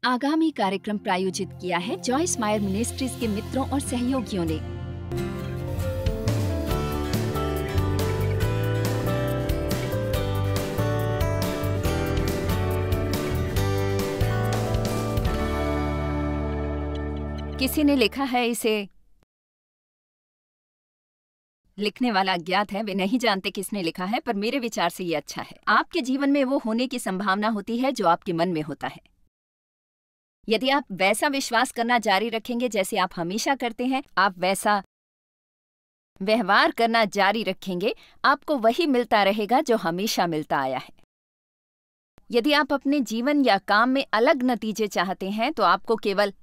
आगामी कार्यक्रम प्रायोजित किया है जॉयस मायर मिनिस्ट्रीज के मित्रों और सहयोगियों ने। किसी ने लिखा है इसे, लिखने वाला अज्ञात है, वे नहीं जानते किसने लिखा है, पर मेरे विचार से ये अच्छा है। आपके जीवन में वो होने की संभावना होती है जो आपके मन में होता है। यदि आप वैसा विश्वास करना जारी रखेंगे जैसे आप हमेशा करते हैं, आप वैसा व्यवहार करना जारी रखेंगे, आपको वही मिलता रहेगा जो हमेशा मिलता आया है। यदि आप अपने जीवन या काम में अलग नतीजे चाहते हैं तो आपको केवल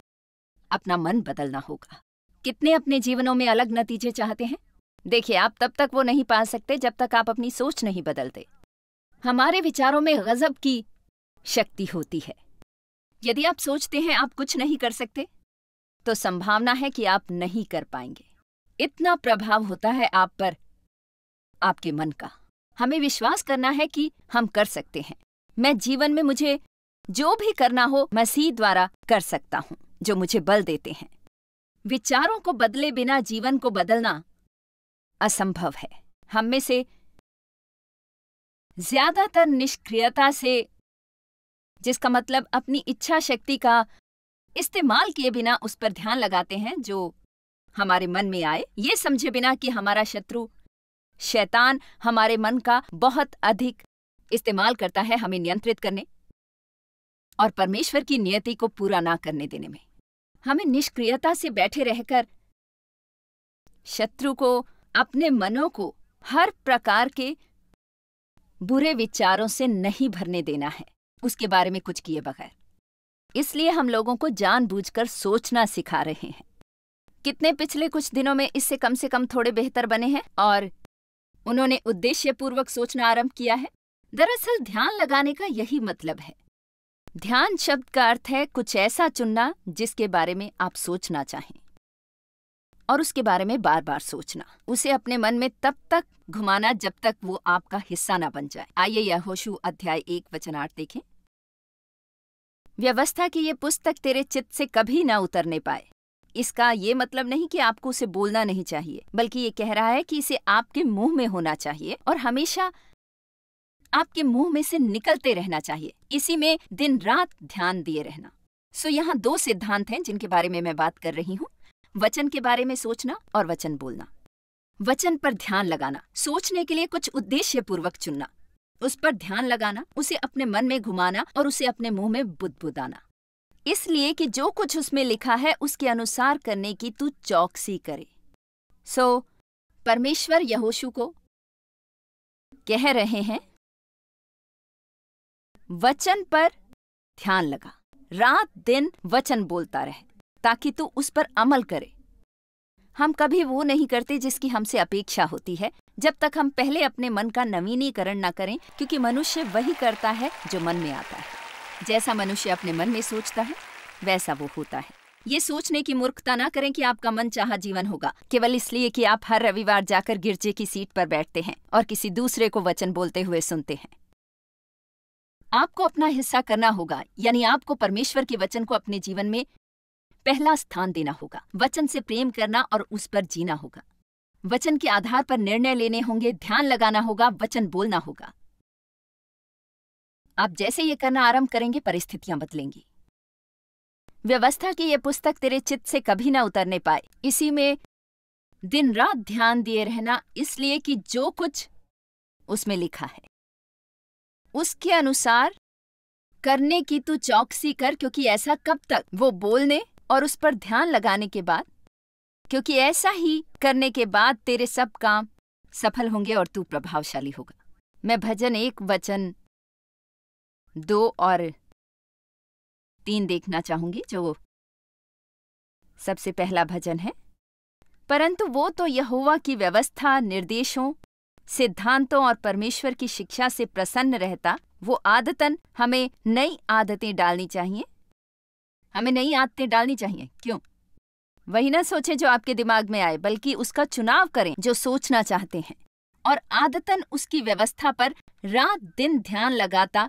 अपना मन बदलना होगा। कितने अपने जीवनों में अलग नतीजे चाहते हैं? देखिए, आप तब तक वो नहीं पा सकते जब तक आप अपनी सोच नहीं बदलते। हमारे विचारों में गजब की शक्ति होती है। यदि आप सोचते हैं आप कुछ नहीं कर सकते, तो संभावना है कि आप नहीं कर पाएंगे। इतना प्रभाव होता है आप पर आपके मन का। हमें विश्वास करना है कि हम कर सकते हैं। मैं जीवन में मुझे जो भी करना हो मसीह द्वारा कर सकता हूं, जो मुझे बल देते हैं। विचारों को बदले बिना जीवन को बदलना असंभव है। हम में से ज्यादातर निष्क्रियता से, जिसका मतलब अपनी इच्छा शक्ति का इस्तेमाल किए बिना उस पर ध्यान लगाते हैं जो हमारे मन में आए, ये समझे बिना कि हमारा शत्रु शैतान हमारे मन का बहुत अधिक इस्तेमाल करता है हमें नियंत्रित करने और परमेश्वर की नियति को पूरा ना करने देने में। हमें निष्क्रियता से बैठे रहकर शत्रु को, अपने मनों को हर प्रकार के बुरे विचारों से नहीं भरने देना है, उसके बारे में कुछ किए बगैर। इसलिए हम लोगों को जानबूझकर सोचना सिखा रहे हैं। कितने पिछले कुछ दिनों में इससे कम से कम थोड़े बेहतर बने हैं और उन्होंने उद्देश्यपूर्वक सोचना आरंभ किया है। दरअसल ध्यान लगाने का यही मतलब है। ध्यान शब्द का अर्थ है कुछ ऐसा चुनना जिसके बारे में आप सोचना चाहें और उसके बारे में बार बार सोचना, उसे अपने मन में तब तक घुमाना जब तक वो आपका हिस्सा ना बन जाए। आइए यहोशू अध्याय 1:8 देखें। व्यवस्था की ये पुस्तक तेरे चित्त से कभी ना उतरने पाए। इसका ये मतलब नहीं कि आपको उसे बोलना नहीं चाहिए, बल्कि ये कह रहा है कि इसे आपके मुंह में होना चाहिए और हमेशा आपके मुंह में से निकलते रहना चाहिए। इसी में दिन रात ध्यान दिए रहना। यहाँ 2 सिद्धांत हैं जिनके बारे में मैं बात कर रही हूँ। वचन के बारे में सोचना और वचन बोलना। वचन पर ध्यान लगाना, सोचने के लिए कुछ उद्देश्यपूर्वक चुनना, उस पर ध्यान लगाना, उसे अपने मन में घुमाना और उसे अपने मुंह में बुदबुदाना, इसलिए कि जो कुछ उसमें लिखा है उसके अनुसार करने की तू चौकसी करे। परमेश्वर यहोशू को कह रहे हैं, वचन पर ध्यान लगा, रात दिन वचन बोलता रहे ताकि तू उस पर अमल करे। हम कभी वो नहीं करते जिसकी हमसे अपेक्षा होती है जब तक हम पहले अपने मन का नवीनीकरण न करें, क्योंकि मनुष्य वही करता है जो मन में आता है। जैसा मनुष्य अपने मन में सोचता है वैसा वो होता है। ये सोचने की मूर्खता ना करें कि आपका मन चाहा जीवन होगा केवल इसलिए कि आप हर रविवार जाकर गिरजे की सीट पर बैठते हैं और किसी दूसरे को वचन बोलते हुए सुनते हैं। आपको अपना हिस्सा करना होगा, यानी आपको परमेश्वर के वचन को अपने जीवन में पहला स्थान देना होगा। वचन से प्रेम करना और उस पर जीना होगा। वचन के आधार पर निर्णय लेने होंगे, ध्यान लगाना होगा, वचन बोलना होगा। आप जैसे ये करना आरंभ करेंगे परिस्थितियां बदलेंगी। व्यवस्था की ये पुस्तक तेरे चित्त से कभी ना उतरने पाए। इसी में दिन रात ध्यान दिए रहना, इसलिए कि जो कुछ उसमें लिखा है उसके अनुसार करने की तू चौकसी कर, क्योंकि ऐसा कब तक? वो बोलने और उस पर ध्यान लगाने के बाद, क्योंकि ऐसा ही करने के बाद तेरे सब काम सफल होंगे और तू प्रभावशाली होगा। मैं भजन 1 वचन 2 और 3 देखना चाहूंगी, जो सबसे पहला भजन है। परंतु वो तो यहोवा की व्यवस्था, निर्देशों, सिद्धांतों और परमेश्वर की शिक्षा से प्रसन्न रहता। वो आदतन हमें नई आदतें डालनी चाहिए। हमें नई आदतें डालनी चाहिए। क्यों? वही ना सोचें जो आपके दिमाग में आए, बल्कि उसका चुनाव करें जो सोचना चाहते हैं, और आदतन उसकी व्यवस्था पर रात दिन ध्यान लगाता,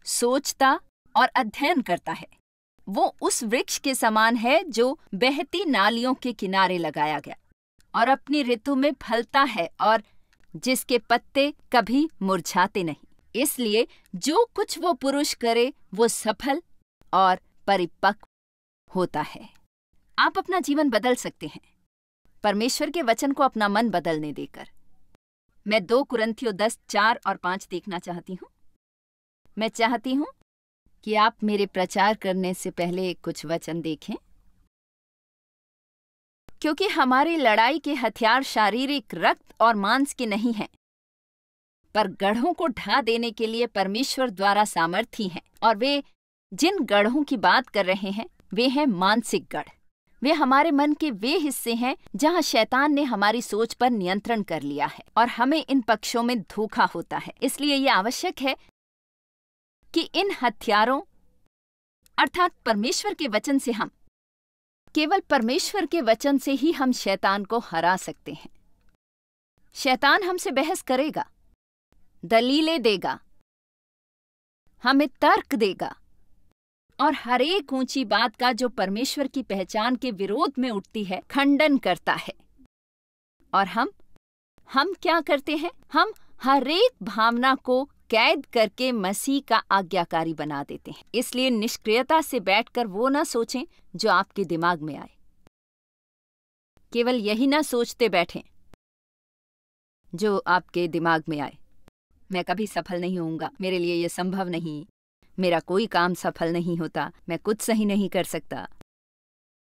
सोचता और अध्ययन करता है। वो उस वृक्ष के समान है जो बहती नालियों के किनारे लगाया गया और अपनी ऋतु में फलता है और जिसके पत्ते कभी मुरझाते नहीं। इसलिए जो कुछ वो पुरुष करे वो सफल और परिपक्व होता है। आप अपना जीवन बदल सकते हैं परमेश्वर के वचन को अपना मन बदलने देकर। मैं 2 कुरिन्थियों 10:4 और 5 देखना चाहती हूँ। मैं चाहती हूँ कि आप मेरे प्रचार करने से पहले कुछ वचन देखें, क्योंकि हमारी लड़ाई के हथियार शारीरिक रक्त और मांस के नहीं हैं, पर गढ़ों को ढा देने के लिए परमेश्वर द्वारा सामर्थी हैं। और वे जिन गढ़ों की बात कर रहे हैं वे हैं मानसिक गढ़। वे हमारे मन के वे हिस्से हैं जहां शैतान ने हमारी सोच पर नियंत्रण कर लिया है और हमें इन पक्षों में धोखा होता है। इसलिए यह आवश्यक है कि इन हथियारों अर्थात परमेश्वर के वचन से हम केवल परमेश्वर के वचन से ही हम शैतान को हरा सकते हैं। शैतान हमसे बहस करेगा, दलीलें देगा, हमें तर्क देगा और हर एक ऊंची बात का जो परमेश्वर की पहचान के विरोध में उठती है खंडन करता है। और हम क्या करते हैं? हम हर एक भावना को कैद करके मसीह का आज्ञाकारी बना देते हैं। इसलिए निष्क्रियता से बैठकर वो ना सोचें जो आपके दिमाग में आए। केवल यही ना सोचते बैठें जो आपके दिमाग में आए। मैं कभी सफल नहीं होऊंगा, मेरे लिए ये संभव नहीं, मेरा कोई काम सफल नहीं होता, मैं कुछ सही नहीं कर सकता,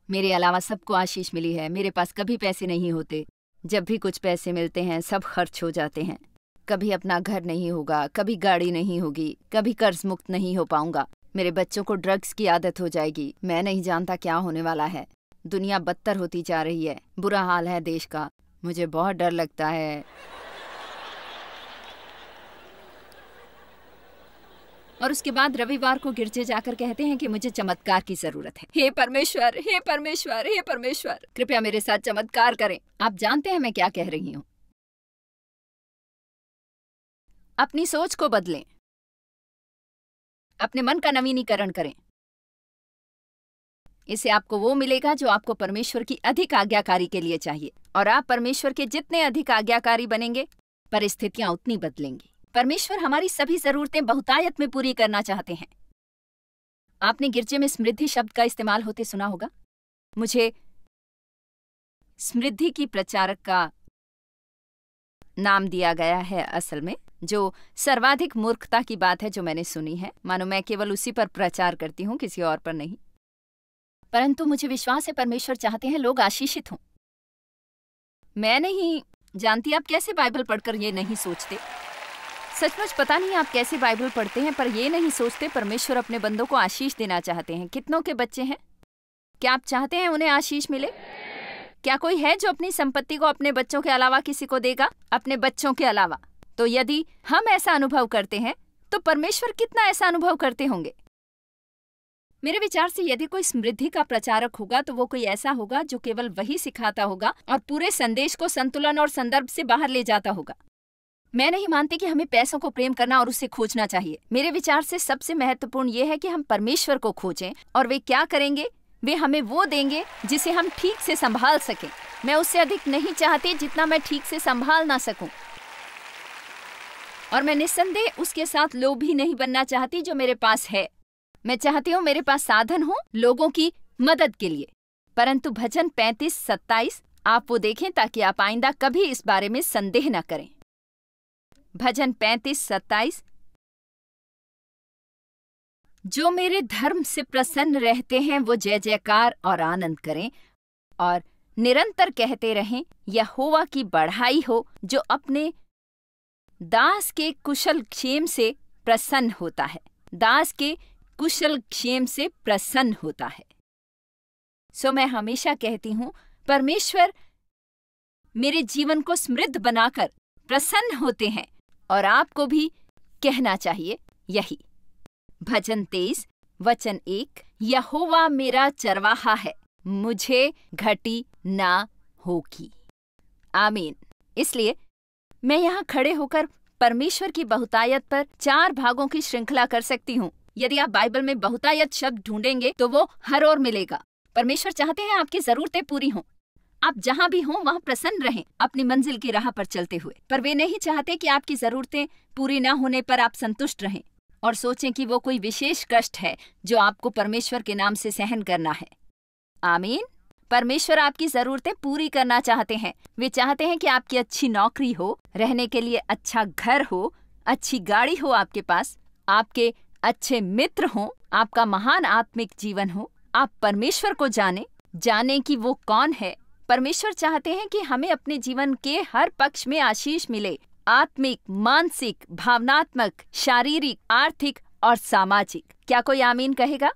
मेरे अलावा सबको आशीष मिली है, मेरे पास कभी पैसे नहीं होते, जब भी कुछ पैसे मिलते हैं सब खर्च हो जाते हैं, कभी अपना घर नहीं होगा, कभी गाड़ी नहीं होगी, कभी कर्ज मुक्त नहीं हो पाऊंगा, मेरे बच्चों को ड्रग्स की आदत हो जाएगी, मैं नहीं जानता क्या होने वाला है, दुनिया बदतर होती जा रही है, बुरा हाल है देश का, मुझे बहुत डर लगता है। और उसके बाद रविवार को गिरजे जाकर कहते हैं कि मुझे चमत्कार की जरूरत है। हे परमेश्वर, हे परमेश्वर, हे परमेश्वर, कृपया मेरे साथ चमत्कार करें। आप जानते हैं मैं क्या कह रही हूं। अपनी सोच को बदलें, अपने मन का नवीनीकरण करें। इससे आपको वो मिलेगा जो आपको परमेश्वर की अधिक आज्ञाकारी के लिए चाहिए। और आप परमेश्वर के जितने अधिक आज्ञाकारी बनेंगे परिस्थितियां उतनी बदलेंगी। परमेश्वर हमारी सभी जरूरतें बहुतायत में पूरी करना चाहते हैं। आपने गिरजे में समृद्धि शब्द का इस्तेमाल होते सुना होगा। मुझे समृद्धि की प्रचारक का नाम दिया गया है असल में, जो सर्वाधिक मूर्खता की बात है जो मैंने सुनी है। मानो मैं केवल उसी पर प्रचार करती हूँ, किसी और पर नहीं। परंतु मुझे विश्वास है परमेश्वर चाहते हैं लोग आशीषित हों। मैं नहीं जानती आप कैसे बाइबल पढ़कर ये नहीं सोचते, सचमुच पता नहीं आप कैसे बाइबल पढ़ते हैं, पर ये नहीं सोचते परमेश्वर अपने बंदों को आशीष देना चाहते हैं। कितनों के बच्चे हैं? क्या आप चाहते हैं उन्हें आशीष मिले? क्या कोई है जो अपनी संपत्ति को अपने बच्चों के अलावा किसी को देगा? अपने बच्चों के अलावा। तो यदि हम ऐसा अनुभव करते हैं तो परमेश्वर कितना ऐसा अनुभव करते होंगे। मेरे विचार से यदि कोई समृद्धि का प्रचारक होगा तो वो कोई ऐसा होगा जो केवल वही सिखाता होगा और पूरे संदेश को संतुलन और संदर्भ से बाहर ले जाता होगा। मैं नहीं मानती कि हमें पैसों को प्रेम करना और उसे खोजना चाहिए। मेरे विचार से सबसे महत्वपूर्ण यह है कि हम परमेश्वर को खोजें। और वे क्या करेंगे? वे हमें वो देंगे जिसे हम ठीक से संभाल सकें। मैं उससे अधिक नहीं चाहती जितना मैं ठीक से संभाल ना सकूं। और मैं निस्संदेह उसके साथ लोभी नहीं बनना चाहती जो मेरे पास है। मैं चाहती हूँ मेरे पास साधन हो लोगों की मदद के लिए। परंतु भजन 35-27 आप वो देखें ताकि आप आइंदा कभी इस बारे में संदेह न करें। भजन 35-27 जो मेरे धर्म से प्रसन्न रहते हैं वो जय जयकार और आनंद करें और निरंतर कहते रहें यहोवा की बढ़ाई हो, जो अपने दास के कुशल क्षेम से प्रसन्न होता है। दास के कुशल क्षेम से प्रसन्न होता है। सो मैं हमेशा कहती हूं परमेश्वर मेरे जीवन को समृद्ध बनाकर प्रसन्न होते हैं और आपको भी कहना चाहिए यही। भजन 23 वचन 1 यहोवा मेरा चरवाहा है, मुझे घटी ना होगी। आमीन। इसलिए मैं यहाँ खड़े होकर परमेश्वर की बहुतायत पर 4 भागों की श्रृंखला कर सकती हूँ। यदि आप बाइबल में बहुतायत शब्द ढूंढेंगे तो वो हर ओर मिलेगा। परमेश्वर चाहते हैं आपकी जरूरतें पूरी हों। आप जहां भी हों वहां प्रसन्न रहें अपनी मंजिल की राह पर चलते हुए। पर वे नहीं चाहते कि आपकी जरूरतें पूरी न होने पर आप संतुष्ट रहें और सोचें कि वो कोई विशेष कष्ट है जो आपको परमेश्वर के नाम से सहन करना है। आमीन। परमेश्वर आपकी जरूरतें पूरी करना चाहते हैं। वे चाहते हैं कि आपकी अच्छी नौकरी हो, रहने के लिए अच्छा घर हो, अच्छी गाड़ी हो आपके पास, आपके अच्छे मित्र हों, आपका महान आत्मिक जीवन हो, आप परमेश्वर को जाने कि वो कौन है। परमेश्वर चाहते हैं कि हमें अपने जीवन के हर पक्ष में आशीष मिले, आत्मिक, मानसिक, भावनात्मक, शारीरिक, आर्थिक और सामाजिक। क्या कोई आमीन कहेगा?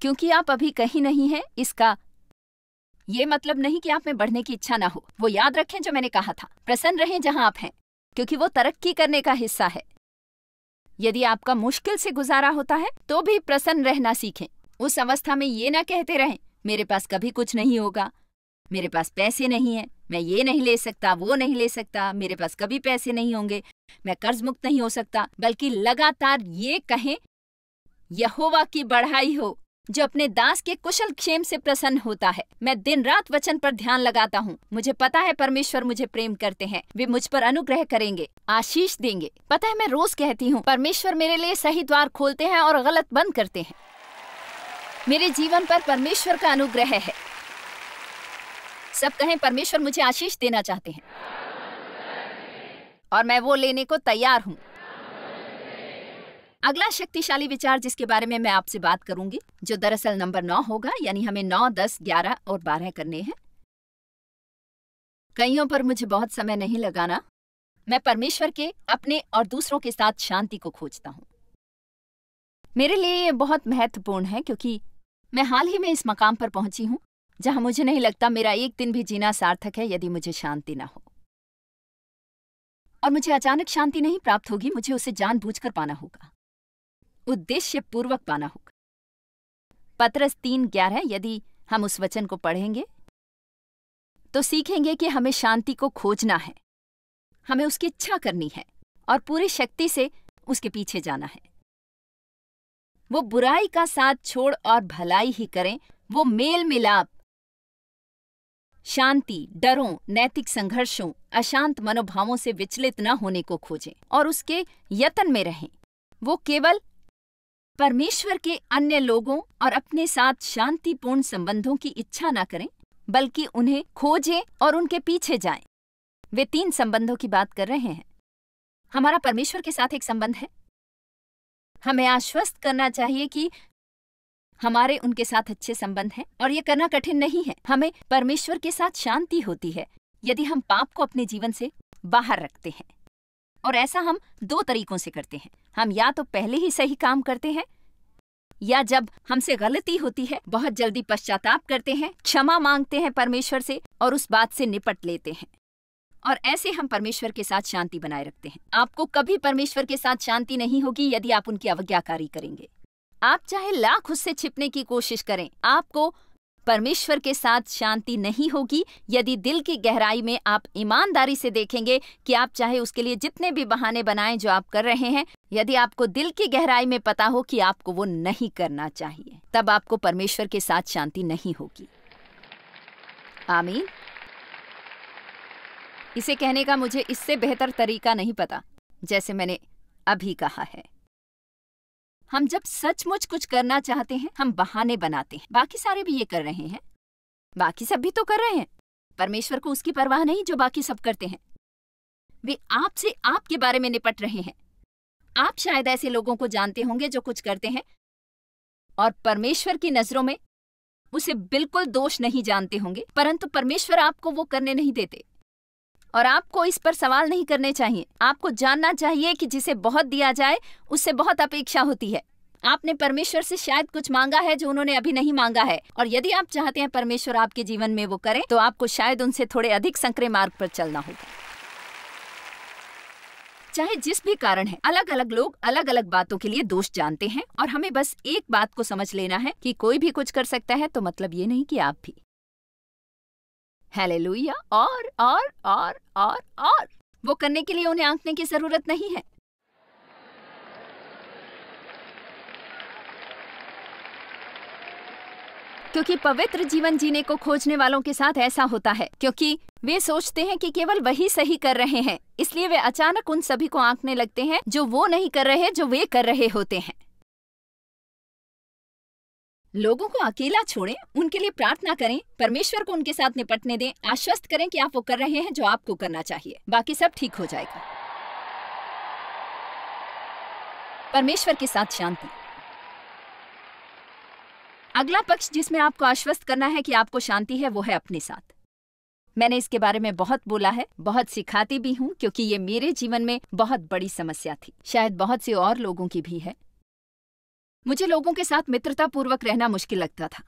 क्योंकि आप अभी कहीं नहीं हैं, इसका ये मतलब नहीं कि आप में बढ़ने की इच्छा ना हो। वो याद रखें जो मैंने कहा था, प्रसन्न रहें जहां आप हैं, क्योंकि वो तरक्की करने का हिस्सा है। यदि आपका मुश्किल से गुजारा होता है तो भी प्रसन्न रहना सीखें। उस अवस्था में ये ना कहते रहें, मेरे पास कभी कुछ नहीं होगा, मेरे पास पैसे नहीं है, मैं ये नहीं ले सकता, वो नहीं ले सकता, मेरे पास कभी पैसे नहीं होंगे, मैं कर्ज मुक्त नहीं हो सकता। बल्कि लगातार ये कहें, यहोवा की बढ़ाई हो जो अपने दास के कुशल क्षेम से प्रसन्न होता है। मैं दिन रात वचन पर ध्यान लगाता हूँ। मुझे पता है परमेश्वर मुझे प्रेम करते हैं, वे मुझ पर अनुग्रह करेंगे, आशीष देंगे। पता है मैं रोज कहती हूँ, परमेश्वर मेरे लिए सही द्वार खोलते हैं और गलत बंद करते हैं। मेरे जीवन पर परमेश्वर का अनुग्रह है। सब कहें, परमेश्वर मुझे आशीष देना चाहते हैं और मैं वो लेने को तैयार हूँ। अगला शक्तिशाली विचार जिसके बारे में मैं आपसे बात करूंगी, जो दरअसल नंबर 9 होगा, यानी हमें 9, 10, 11 और 12 करने हैं। कईयों पर मुझे बहुत समय नहीं लगाना। मैं परमेश्वर के, अपने और दूसरों के साथ शांति को खोजता हूँ। मेरे लिए ये बहुत महत्वपूर्ण है क्योंकि मैं हाल ही में इस मकाम पर पहुंची हूँ जहां मुझे नहीं लगता मेरा एक दिन भी जीना सार्थक है यदि मुझे शांति ना हो। और मुझे अचानक शांति नहीं प्राप्त होगी, मुझे उसे जानबूझकर पाना होगा, उद्देश्य पूर्वक पाना होगा। पतरस 3:11, यदि हम उस वचन को पढ़ेंगे तो सीखेंगे कि हमें शांति को खोजना है, हमें उसकी इच्छा करनी है और पूरी शक्ति से उसके पीछे जाना है। वो बुराई का साथ छोड़ और भलाई ही करें। वो मेल मिलाप, शांति, डरों, नैतिक संघर्षों, अशांत मनोभावों से विचलित न होने को खोजें और उसके यत्न में रहें। वो केवल परमेश्वर के अन्य लोगों और अपने साथ शांतिपूर्ण संबंधों की इच्छा न करें, बल्कि उन्हें खोजें और उनके पीछे जाएं। वे 3 संबंधों की बात कर रहे हैं। हमारा परमेश्वर के साथ एक संबंध है। हमें आश्वस्त करना चाहिए कि हमारे उनके साथ अच्छे संबंध हैं और ये करना कठिन नहीं है। हमें परमेश्वर के साथ शांति होती है यदि हम पाप को अपने जीवन से बाहर रखते हैं। और ऐसा हम 2 तरीकों से करते हैं। हम या तो पहले ही सही काम करते हैं, या जब हमसे गलती होती है बहुत जल्दी पश्चाताप करते हैं, क्षमा मांगते हैं परमेश्वर से और उस बात से निपट लेते हैं। और ऐसे हम परमेश्वर के साथ शांति बनाए रखते हैं। आपको कभी परमेश्वर के साथ शांति नहीं होगी यदि आप उनकी अवज्ञाकारी करेंगे। आप चाहे लाख उससे छिपने की कोशिश करें, आपको परमेश्वर के साथ शांति नहीं होगी यदि दिल की गहराई में आप ईमानदारी से देखेंगे कि आप चाहे उसके लिए जितने भी बहाने बनाएं जो आप कर रहे हैं, यदि आपको दिल की गहराई में पता हो कि आपको वो नहीं करना चाहिए, तब आपको परमेश्वर के साथ शांति नहीं होगी। आमीन। इसे कहने का मुझे इससे बेहतर तरीका नहीं पता, जैसे मैंने अभी कहा है। हम जब सचमुच कुछ करना चाहते हैं, हम बहाने बनाते हैं। बाकी सारे भी ये कर रहे हैं, बाकी सब भी तो कर रहे हैं। परमेश्वर को उसकी परवाह नहीं जो बाकी सब करते हैं। वे आपसे आपके बारे में निपट रहे हैं। आप शायद ऐसे लोगों को जानते होंगे जो कुछ करते हैं और परमेश्वर की नजरों में उसे बिल्कुल दोष नहीं जानते होंगे, परंतु परमेश्वर आपको वो करने नहीं देते। और आपको इस पर सवाल नहीं करने चाहिए। आपको जानना चाहिए कि जिसे बहुत दिया जाए उससे बहुत अपेक्षा होती है। आपने परमेश्वर से शायद कुछ मांगा है जो उन्होंने अभी नहीं मांगा है, और यदि आप चाहते हैं परमेश्वर आपके जीवन में वो करे, तो आपको शायद उनसे थोड़े अधिक संकरे मार्ग पर चलना होगा। चाहे जिस भी कारण है, अलग अलग लोग अलग अलग बातों के लिए दोष जानते हैं, और हमें बस एक बात को समझ लेना है कि कोई भी कुछ कर सकता है तो मतलब ये नहीं कि आप भी। हालेलुया। और वो करने के लिए उन्हें आंकने की जरूरत नहीं है। क्योंकि पवित्र जीवन जीने को खोजने वालों के साथ ऐसा होता है, क्योंकि वे सोचते हैं कि केवल वही सही कर रहे हैं, इसलिए वे अचानक उन सभी को आंकने लगते हैं जो वो नहीं कर रहे जो वे कर रहे होते हैं। लोगों को अकेला छोड़ें, उनके लिए प्रार्थना करें, परमेश्वर को उनके साथ निपटने दें, आश्वस्त करें कि आप वो कर रहे हैं जो आपको करना चाहिए, बाकी सब ठीक हो जाएगा। परमेश्वर के साथ शांति। अगला पक्ष जिसमें आपको आश्वस्त करना है कि आपको शांति है, वो है अपने साथ। मैंने इसके बारे में बहुत बोला है, बहुत सिखाती भी हूं, क्योंकि ये मेरे जीवन में बहुत बड़ी समस्या थी, शायद बहुत से और लोगों की भी है। मुझे लोगों के साथ मित्रता पूर्वक रहना मुश्किल लगता था,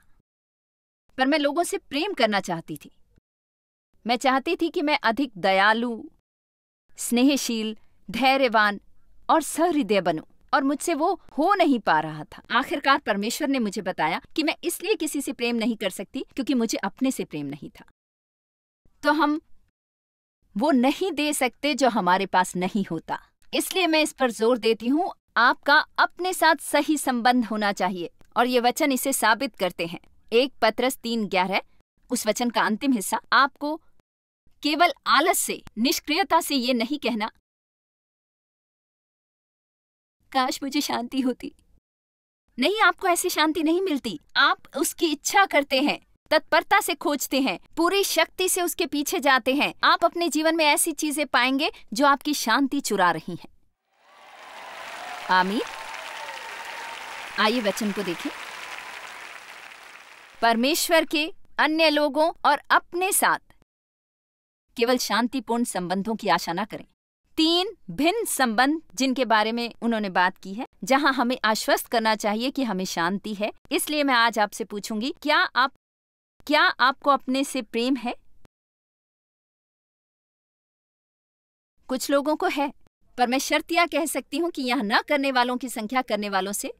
पर मैं लोगों से प्रेम करना चाहती थी। मैं चाहती थी कि मैं अधिक दयालु, स्नेहशील, धैर्यवान और सहृदय बनूं, और मुझसे वो हो नहीं पा रहा था। आखिरकार परमेश्वर ने मुझे बताया कि मैं इसलिए किसी से प्रेम नहीं कर सकती क्योंकि मुझे अपने से प्रेम नहीं था। तो हम वो नहीं दे सकते जो हमारे पास नहीं होता। इसलिए मैं इस पर जोर देती हूँ, आपका अपने साथ सही संबंध होना चाहिए, और ये वचन इसे साबित करते हैं। 1 पतरस 3:11, उस वचन का अंतिम हिस्सा। आपको केवल आलस से, निष्क्रियता से ये नहीं कहना, काश मुझे शांति होती। नहीं, आपको ऐसी शांति नहीं मिलती। आप उसकी इच्छा करते हैं, तत्परता से खोजते हैं, पूरी शक्ति से उसके पीछे जाते हैं। आप अपने जीवन में ऐसी चीजें पाएंगे जो आपकी शांति चुरा रही हैं। आमीन। आइए वचन को देखें। परमेश्वर के, अन्य लोगों और अपने साथ केवल शांतिपूर्ण संबंधों की आशा न करें। 3 भिन्न संबंध जिनके बारे में उन्होंने बात की है, जहां हमें आश्वस्त करना चाहिए कि हमें शांति है। इसलिए मैं आज आपसे पूछूंगी, क्या आपको अपने से प्रेम है? कुछ लोगों को है, पर मैं शर्तिया कह सकती हूं कि यह न करने वालों की संख्या करने वालों से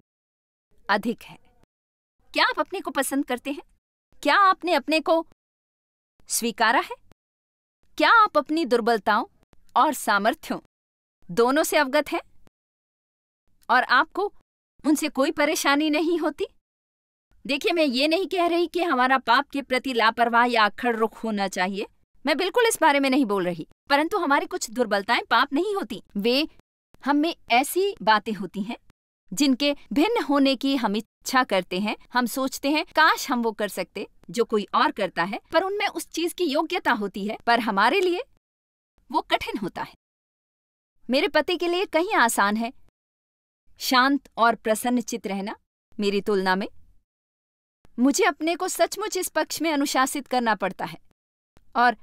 अधिक है। क्या आप अपने को पसंद करते हैं? क्या आपने अपने को स्वीकारा है? क्या आप अपनी दुर्बलताओं और सामर्थ्यों दोनों से अवगत हैं और आपको उनसे कोई परेशानी नहीं होती? देखिए, मैं ये नहीं कह रही कि हमारा पाप के प्रति लापरवाह या अक्खड़ रुख होना चाहिए। मैं बिल्कुल इस बारे में नहीं बोल रही, परंतु हमारी कुछ दुर्बलताएं पाप नहीं होती। वे हम में ऐसी बातें होती हैं जिनके भिन्न होने की हम इच्छा करते हैं। हम सोचते हैं काश हम वो कर सकते जो कोई और करता है, पर उनमें उस चीज की योग्यता होती है, पर हमारे लिए वो कठिन होता है। मेरे पति के लिए कहीं आसान है शांत और प्रसन्नचित्त रहना मेरी तुलना में। मुझे अपने को सचमुच इस पक्ष में अनुशासित करना पड़ता है, और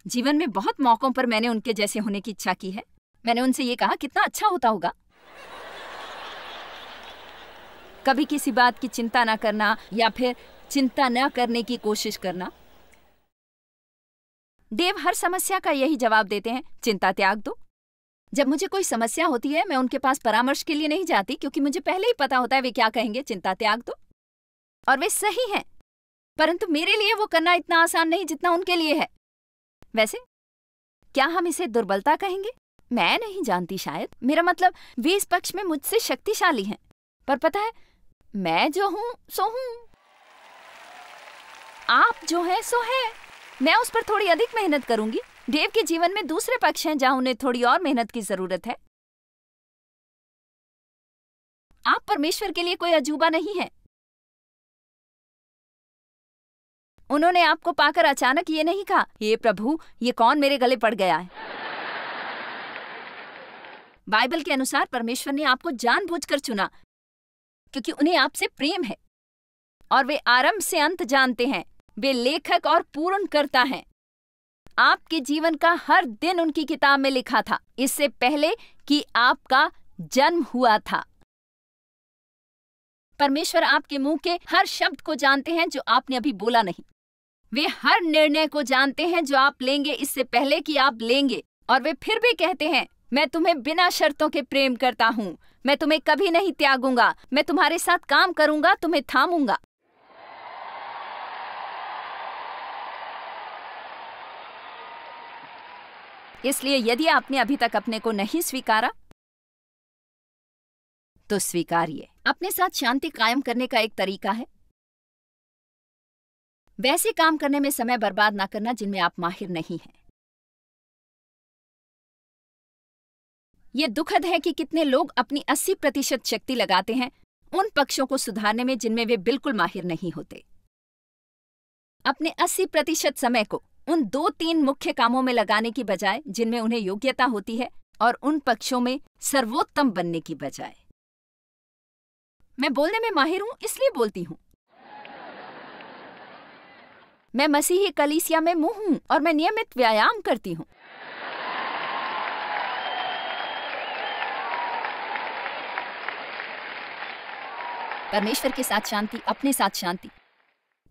जीवन में बहुत मौकों पर मैंने उनके जैसे होने की इच्छा की है। मैंने उनसे ये कहा, कितना अच्छा होता होगा कभी किसी बात की चिंता ना करना, या फिर चिंता न करने की कोशिश करना। देव हर समस्या का यही जवाब देते हैं, चिंता त्याग दो। जब मुझे कोई समस्या होती है, मैं उनके पास परामर्श के लिए नहीं जाती, क्योंकि मुझे पहले ही पता होता है वे क्या कहेंगे, चिंता त्याग दो। और वे सही हैं, परंतु मेरे लिए वो करना इतना आसान नहीं जितना उनके लिए है। वैसे क्या हम इसे दुर्बलता कहेंगे? मैं नहीं जानती, शायद। मेरा मतलब, वे इस पक्ष में मुझसे शक्तिशाली हैं, पर पता है, मैं जो हूं सो हूं, आप जो है सो है। मैं उस पर थोड़ी अधिक मेहनत करूंगी। देव के जीवन में दूसरे पक्ष हैं जहां उन्हें थोड़ी और मेहनत की जरूरत है। आप परमेश्वर के लिए कोई अजूबा नहीं है। उन्होंने आपको पाकर अचानक ये नहीं कहा, हे प्रभु, ये कौन मेरे गले पड़ गया है। बाइबल के अनुसार परमेश्वर ने आपको जानबूझकर चुना, क्योंकि उन्हें आपसे प्रेम है, और वे आरंभ से अंत जानते हैं। वे लेखक और पूर्णकर्ता हैं। आपके जीवन का हर दिन उनकी किताब में लिखा था, इससे पहले कि आपका जन्म हुआ था। परमेश्वर आपके मुंह के हर शब्द को जानते हैं जो आपने अभी बोला नहीं। वे हर निर्णय को जानते हैं जो आप लेंगे इससे पहले कि आप लेंगे। और वे फिर भी कहते हैं, मैं तुम्हें बिना शर्तों के प्रेम करता हूं, मैं तुम्हें कभी नहीं त्यागूंगा, मैं तुम्हारे साथ काम करूंगा, तुम्हें थामूंगा। इसलिए यदि आपने अभी तक अपने को नहीं स्वीकारा तो स्वीकारिए। अपने साथ शांति कायम करने का एक तरीका है वैसे काम करने में समय बर्बाद ना करना जिनमें आप माहिर नहीं हैं। यह दुखद है कि कितने लोग अपनी 80% शक्ति लगाते हैं उन पक्षों को सुधारने में जिनमें वे बिल्कुल माहिर नहीं होते। अपने 80% समय को उन 2-3 मुख्य कामों में लगाने की बजाय जिनमें उन्हें योग्यता होती है और उन पक्षों में सर्वोत्तम बनने की बजाय। मैं बोलने में माहिर हूं इसलिए बोलती हूं। मैं मसीही कलीसिया में मुंह हूं और मैं नियमित व्यायाम करती हूं। परमेश्वर के साथ शांति, अपने साथ शांति,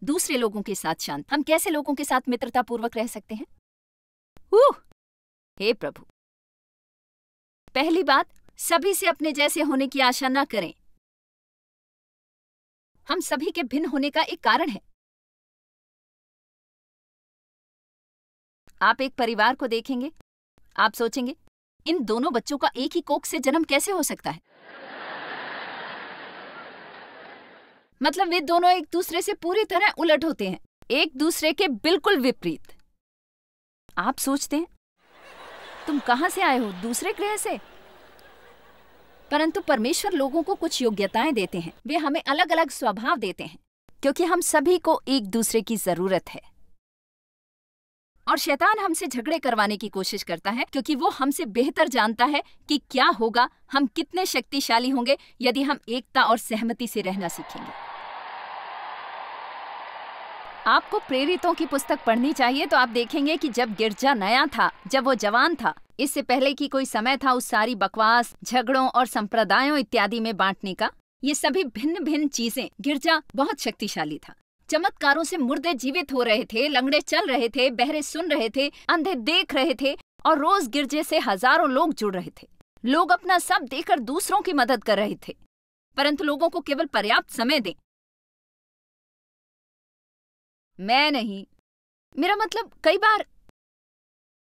दूसरे लोगों के साथ शांति। हम कैसे लोगों के साथ मित्रता पूर्वक रह सकते हैं? हे प्रभु, पहली बात, सभी से अपने जैसे होने की आशा न करें। हम सभी के भिन्न होने का एक कारण है। आप एक परिवार को देखेंगे, आप सोचेंगे इन दोनों बच्चों का एक ही कोख से जन्म कैसे हो सकता है? मतलब वे दोनों एक दूसरे से पूरी तरह उलट होते हैं, एक दूसरे के बिल्कुल विपरीत। आप सोचते हैं तुम कहां से आए हो? दूसरे ग्रह से। परंतु परमेश्वर लोगों को कुछ योग्यताएं देते हैं, वे हमें अलग अलग स्वभाव देते हैं क्योंकि हम सभी को एक दूसरे की जरूरत है। और शैतान हमसे झगड़े करवाने की कोशिश करता है क्योंकि वो हमसे बेहतर जानता है कि क्या होगा, हम कितने शक्तिशाली होंगे यदि हम एकता और सहमति से रहना सीखेंगे। आपको प्रेरितों की पुस्तक पढ़नी चाहिए तो आप देखेंगे कि जब गिरजा नया था, जब वो जवान था, इससे पहले कि कोई समय था उस सारी बकवास, झगड़ों और संप्रदायों इत्यादि में बांटने का, ये सभी भिन्न भिन्न चीजें, गिरजा बहुत शक्तिशाली था। चमत्कारों से मुर्दे जीवित हो रहे थे, लंगड़े चल रहे थे, बहरे सुन रहे थे, अंधे देख रहे थे और रोज गिरजे से हजारों लोग जुड़ रहे थे। लोग अपना सब देकर दूसरों की मदद कर रहे थे, परंतु लोगों को केवल पर्याप्त समय दें। मैं नहीं, मेरा मतलब कई बार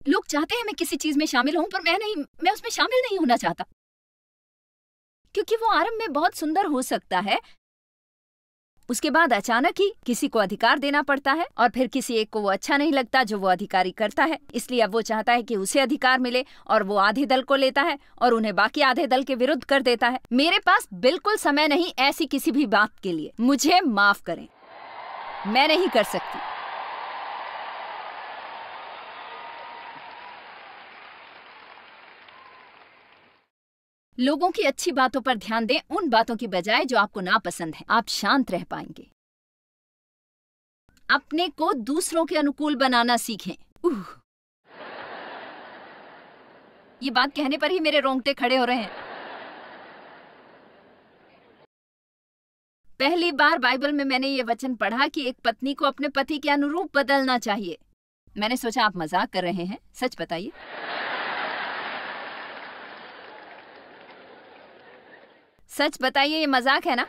लोग चाहते हैं मैं किसी चीज में शामिल हूं, पर मैं उसमें शामिल नहीं होना चाहता क्योंकि वो आरंभ में बहुत सुंदर हो सकता है, उसके बाद अचानक ही किसी को अधिकार देना पड़ता है और फिर किसी एक को वो अच्छा नहीं लगता जो वो अधिकारी करता है, इसलिए अब वो चाहता है कि उसे अधिकार मिले और वो आधे दल को लेता है और उन्हें बाकी आधे दल के विरुद्ध कर देता है। मेरे पास बिल्कुल समय नहीं ऐसी किसी भी बात के लिए, मुझे माफ करें, मैं नहीं कर सकती। लोगों की अच्छी बातों पर ध्यान दें उन बातों की बजाय जो आपको नापसंद है। आप शांत रह पाएंगे। अपने को दूसरों के अनुकूल बनाना सीखें। ये बात कहने पर ही मेरे रोंगटे खड़े हो रहे हैं। पहली बार बाइबल में मैंने ये वचन पढ़ा कि एक पत्नी को अपने पति के अनुरूप बदलना चाहिए। मैंने सोचा आप मजाक कर रहे हैं, सच बताइए। सच बताइए, ये मजाक है ना?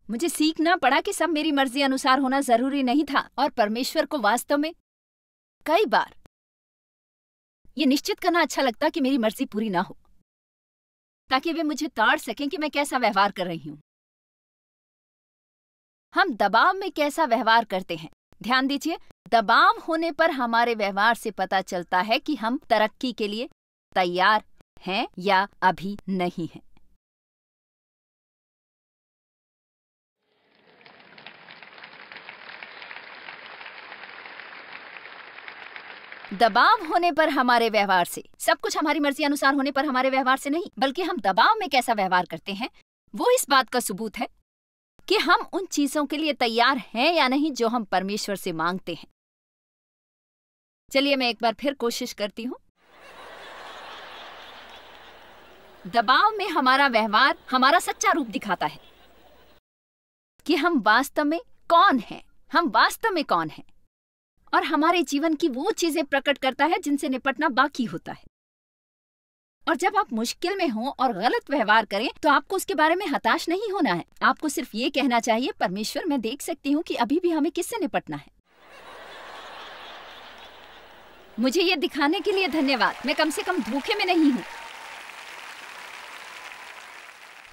मुझे सीखना पड़ा कि सब मेरी मर्जी अनुसार होना जरूरी नहीं था और परमेश्वर को वास्तव में कई बार ये निश्चित करना अच्छा लगता कि मेरी मर्जी पूरी ना हो, ताकि वे मुझे ताड़ सकें कि मैं कैसा व्यवहार कर रही हूं। हम दबाव में कैसा व्यवहार करते हैं। ध्यान दीजिए, दबाव होने पर हमारे व्यवहार से पता चलता है कि हम तरक्की के लिए तैयार हैं या अभी नहीं हैं। दबाव होने पर हमारे व्यवहार से, सब कुछ हमारी मर्जी अनुसार होने पर हमारे व्यवहार से नहीं, बल्कि हम दबाव में कैसा व्यवहार करते हैं वो इस बात का सबूत है कि हम उन चीजों के लिए तैयार हैं या नहीं जो हम परमेश्वर से मांगते हैं। चलिए मैं एक बार फिर कोशिश करती हूं। दबाव में हमारा व्यवहार हमारा सच्चा रूप दिखाता है कि हम वास्तव में कौन हैं, हम वास्तव में कौन हैं, और हमारे जीवन की वो चीजें प्रकट करता है जिनसे निपटना बाकी होता है। और जब आप मुश्किल में हो और गलत व्यवहार करें तो आपको उसके बारे में हताश नहीं होना है। आपको सिर्फ ये कहना चाहिए, परमेश्वर मैं देख सकती हूँ कि अभी भी हमें किससे निपटना है। मुझे ये दिखाने के लिए धन्यवाद। मैं कम से कम धोखे में नहीं हूँ।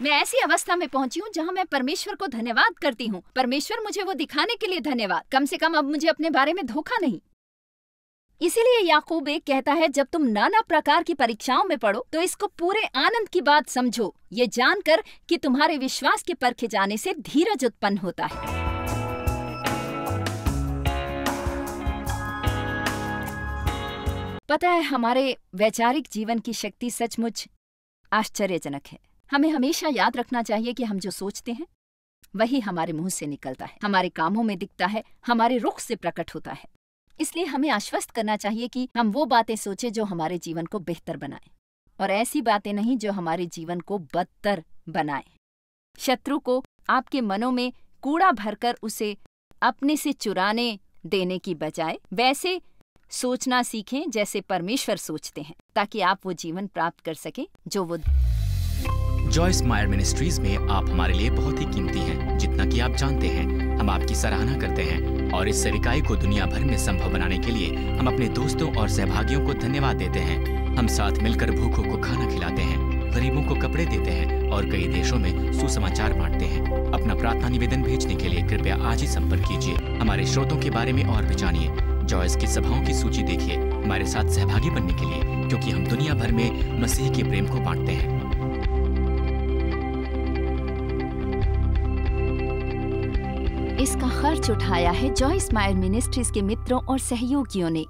मैं ऐसी अवस्था में पहुंची हूँ जहाँ मैं परमेश्वर को धन्यवाद करती हूँ। परमेश्वर, मुझे वो दिखाने के लिए धन्यवाद। कम से कम अब मुझे अपने बारे में धोखा नहीं। इसीलिए याकूब 1 कहता है, जब तुम नाना प्रकार की परीक्षाओं में पड़ो तो इसको पूरे आनंद की बात समझो, ये जानकर कि तुम्हारे विश्वास के परखे जाने से धीरज उत्पन्न होता है। पता है, हमारे वैचारिक जीवन की शक्ति सचमुच आश्चर्यजनक है। हमें हमेशा याद रखना चाहिए कि हम जो सोचते हैं वही हमारे मुंह से निकलता है, हमारे कामों में दिखता है, हमारे रुख से प्रकट होता है। इसलिए हमें आश्वस्त करना चाहिए कि हम वो बातें सोचें जो हमारे जीवन को बेहतर बनाएं, और ऐसी बातें नहीं जो हमारे जीवन को बदतर बनाएं। शत्रु को आपके मनों में कूड़ा भरकर उसे अपने से चुराने देने की बजाय वैसे सोचना सीखें जैसे परमेश्वर सोचते हैं, ताकि आप वो जीवन प्राप्त कर सकें जो वो। जॉयस मायर मिनिस्ट्रीज में आप हमारे लिए बहुत ही कीमती हैं, जितना कि आप जानते हैं। हम आपकी सराहना करते हैं और इस सेविकाई को दुनिया भर में संभव बनाने के लिए हम अपने दोस्तों और सहभागियों को धन्यवाद देते हैं। हम साथ मिलकर भूखों को खाना खिलाते हैं, गरीबों को कपड़े देते हैं और कई देशों में सुसमाचार बांटते हैं। अपना प्रार्थना निवेदन भेजने के लिए कृपया आज ही संपर्क कीजिए। हमारे स्रोतों के बारे में और भी जानिए। जॉयस की सभाओं की सूची देखिए हमारे साथ सहभागी बनने के लिए, क्योंकि हम दुनिया भर में मसीह के प्रेम को बांटते हैं। इसका खर्च उठाया है जॉयस मायर मिनिस्ट्रीज के मित्रों और सहयोगियों ने।